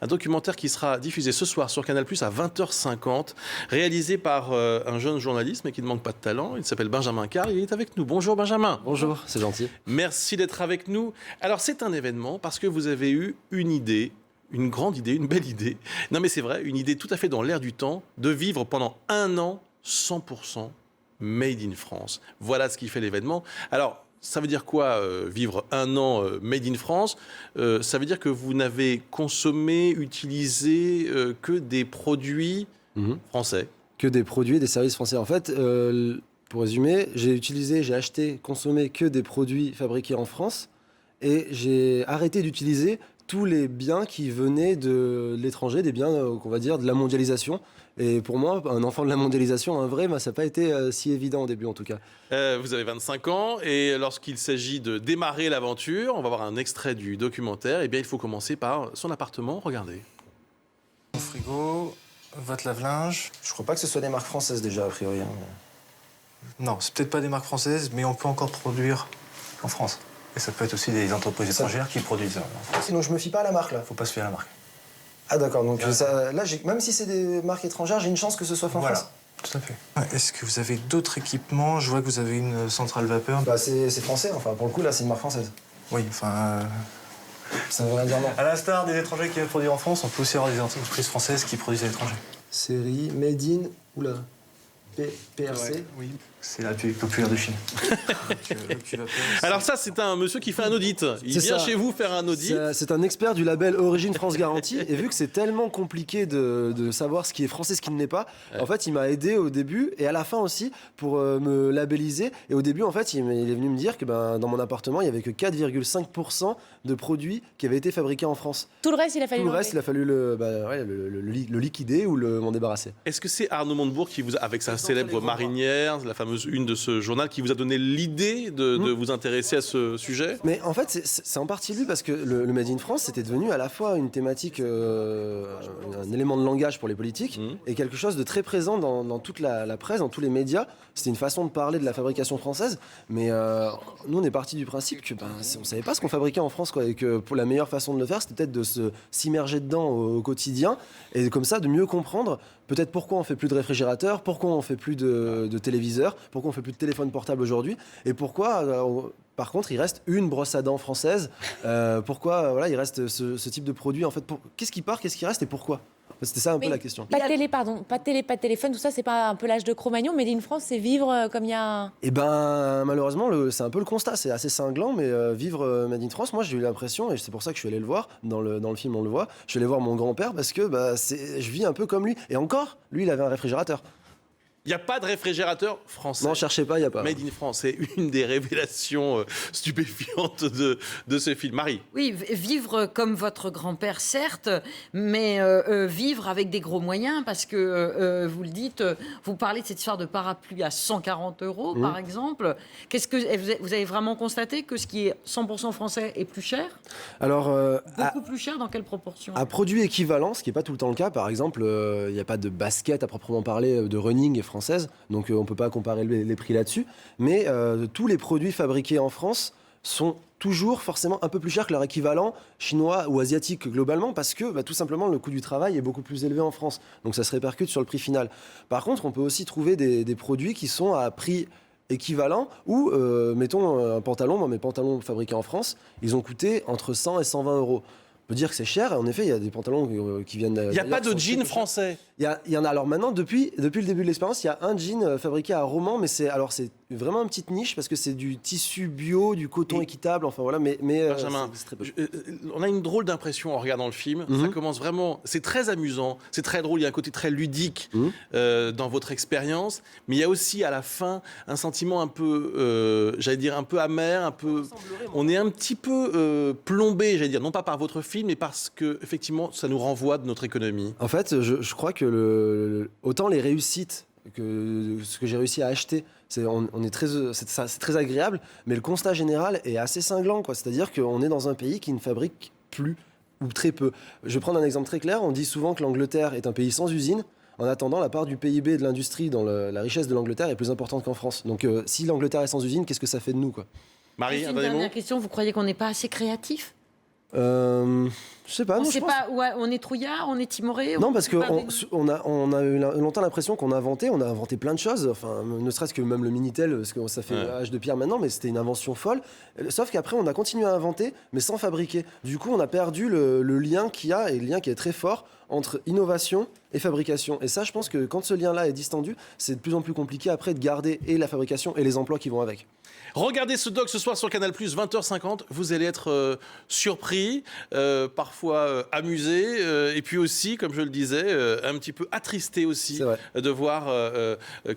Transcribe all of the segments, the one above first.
un documentaire qui sera diffusé ce soir sur Canal+ à 20h50, réalisé par un jeune journaliste, mais qui ne manque pas de talent. Il s'appelle Benjamin Carr, il est avec nous. Bonjour Benjamin. Bonjour, c'est gentil. Merci d'être avec nous. Alors c'est un événement parce que vous avez eu une idée, une grande idée, une belle idée. Non mais c'est vrai, une idée tout à fait dans l'air du temps, de vivre pendant un an 100% Made in France. Voilà ce qui fait l'événement. Alors, ça veut dire quoi, vivre un an Made in France? Ça veut dire que vous n'avez consommé, utilisé que des produits français. Que des produits et des services français. En fait, pour résumer, j'ai acheté, consommé que des produits fabriqués en France et j'ai arrêté d'utiliser tous les biens qui venaient de l'étranger, des biens, qu'on va dire, de la mondialisation. Et pour moi, un enfant de la mondialisation, un vrai, ça n'a pas été si évident au début en tout cas. Vous avez 25 ans et lorsqu'il s'agit de démarrer l'aventure, on va voir un extrait du documentaire, eh bien il faut commencer par son appartement, regardez. Mon frigo, votre lave-linge. Je crois pas que ce soit des marques françaises déjà, a priori. Non, c'est peut-être pas des marques françaises, mais on peut encore produire en France. Et ça peut être aussi des entreprises étrangères qui produisent en France. Donc je me fie pas à la marque là. Faut pas se fier à la marque. Ah d'accord, donc ça, là, même si c'est des marques étrangères, j'ai une chance que ce soit fait en France. Tout à fait. Est-ce que vous avez d'autres équipements? Je vois que vous avez une centrale vapeur. Bah c'est français, enfin pour le coup là c'est une marque française. Oui, enfin... Ça veut rien dire non. À l'instar des étrangers qui veulent produire en France, on peut aussi avoir des entreprises françaises qui produisent à l'étranger. Série Made in, oula, PRC. Ouais, oui, c'est la plus populaire de Chine. Alors ça, c'est un monsieur qui fait un audit. Il vient chez vous faire un audit. C'est un expert du label Origine France Garantie. Et vu que c'est tellement compliqué de savoir ce qui est français, ce qui ne l'est pas, en fait, il m'a aidé au début et à la fin aussi pour me labelliser. Et au début, en fait, il est venu me dire que dans mon appartement, il n'y avait que 4,5% de produits qui avaient été fabriqués en France. Tout le reste, il a fallu il a fallu le liquider ou m'en débarrasser. Est-ce que c'est Arnaud Montebourg qui vous, avec sa célèbre marinière, la fameuse une de ce journal, qui vous a donné l'idée de vous intéresser à ce sujet? Mais en fait, c'est en partie lui parce que le Made in France, c'était devenu à la fois une thématique, un élément de langage pour les politiques et quelque chose de très présent dans toute la presse, dans tous les médias. C'était une façon de parler de la fabrication française, mais nous, on est parti du principe que on savait pas ce qu'on fabriquait en France, quoi, et que pour la meilleure façon de le faire, c'était peut-être de s'immerger dedans au quotidien et comme ça, de mieux comprendre peut-être pourquoi on fait plus de réfrigérateurs, pourquoi on fait plus de téléviseurs, pourquoi on fait plus de téléphone portable aujourd'hui, et pourquoi, par contre, il reste une brosse à dents française. Pourquoi il reste ce type de produit en fait. Qu'est-ce qui part, qu'est-ce qui reste et pourquoi? C'était ça un peu la question. Pas de télé, pardon. Pas de télé, pas de téléphone, tout ça, c'est pas un peu l'âge de Cro-Magnon. Made in France, c'est vivre comme il y a... Eh ben, malheureusement, c'est un peu le constat. C'est assez cinglant, mais vivre Made in France, moi, j'ai eu l'impression, et c'est pour ça que je suis allé le voir, dans le film, on le voit, je suis allé voir mon grand-père parce que je vis un peu comme lui. Et encore, lui, il avait un réfrigérateur. Il n'y a pas de réfrigérateur français. Non, cherchez pas, il n'y a pas. Made in France, c'est une des révélations stupéfiantes de ce film. Marie. Oui, vivre comme votre grand-père, certes, mais vivre avec des gros moyens, parce que vous le dites, vous parlez de cette histoire de parapluie à 140 €, par exemple. Vous avez vraiment constaté que ce qui est 100% français est plus cher? Alors, beaucoup plus cher, dans quelle proportion? À produit équivalent, ce qui n'est pas tout le temps le cas, par exemple, il n'y a pas de basket à proprement parler de running française, donc on ne peut pas comparer les prix là-dessus, mais tous les produits fabriqués en France sont toujours forcément un peu plus chers que leur équivalent chinois ou asiatique globalement, parce que tout simplement le coût du travail est beaucoup plus élevé en France, donc ça se répercute sur le prix final. Par contre, on peut aussi trouver des produits qui sont à prix équivalent, ou mettons un pantalon, moi mes pantalons fabriqués en France, ils ont coûté entre 100 et 120 €. On peut dire que c'est cher, et en effet, il y a des pantalons qui viennent... Il n'y a pas de jean français. Il y en a. Alors maintenant, depuis le début de l'expérience, il y a un jean fabriqué à Romans, mais c'est vraiment une petite niche, parce que c'est du tissu bio, du coton équitable, enfin voilà, mais Benjamin, c'est très peu. on a une drôle d'impression en regardant le film. Ça commence vraiment... C'est très amusant, c'est très drôle, il y a un côté très ludique dans votre expérience, mais il y a aussi à la fin un sentiment un peu, j'allais dire, un peu amer, un peu... On est un petit peu plombé, j'allais dire, non pas par votre film, mais parce que effectivement, ça nous renvoie de notre économie. En fait, je crois que autant les réussites que ce que j'ai réussi à acheter, c'est très agréable, mais le constat général est assez cinglant, quoi. C'est-à-dire qu'on est dans un pays qui ne fabrique plus ou très peu. Je vais prendre un exemple très clair. On dit souvent que l'Angleterre est un pays sans usine. En attendant, la part du PIB et de l'industrie dans la richesse de l'Angleterre est plus importante qu'en France. Donc si l'Angleterre est sans usine, qu'est-ce que ça fait de nous, quoi? Marie, une dernière question, vous croyez qu'on n'est pas assez créatif? Je sais pas. On non, sait je pense- pas, ouais, on est trouillard, on est timoré. Non, parce sait pas qu'on a eu longtemps l'impression qu'on a inventé plein de choses. Enfin, ne serait-ce que même le Minitel, parce que ça fait âge de pierre maintenant, mais c'était une invention folle. Sauf qu'après, on a continué à inventer, mais sans fabriquer. Du coup, on a perdu le lien qu'il y a, et le lien qui est très fort entre innovation et fabrication. Et ça, je pense que quand ce lien-là est distendu, c'est de plus en plus compliqué après de garder et la fabrication et les emplois qui vont avec. Regardez ce doc ce soir sur Canal+, 20h50. Vous allez être surpris, parfois amusé, et puis aussi, comme je le disais, un petit peu attristé aussi C'est vrai. de voir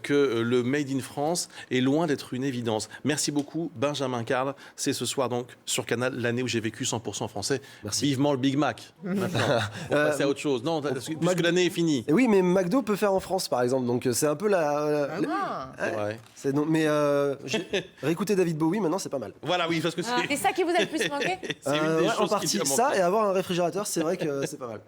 que le Made in France est loin d'être une évidence. Merci beaucoup, Benjamin Carle. C'est ce soir donc sur Canal, l'année où j'ai vécu 100% français. Merci. Vivement le Big Mac. Maintenant, on va passer à autre chose. Non, puisque l'année est finie. Et oui, mais McDo peut faire en France, par exemple. Donc c'est un peu C'est vrai. Mais réécouter David Bowie, maintenant, c'est pas mal. Voilà, oui, parce que C'est ça qui vous a le plus manqué? c'est une des En choses qui partie, lui a ça, manqué. et avoir un réfrigérateur, c'est vrai que c'est pas mal.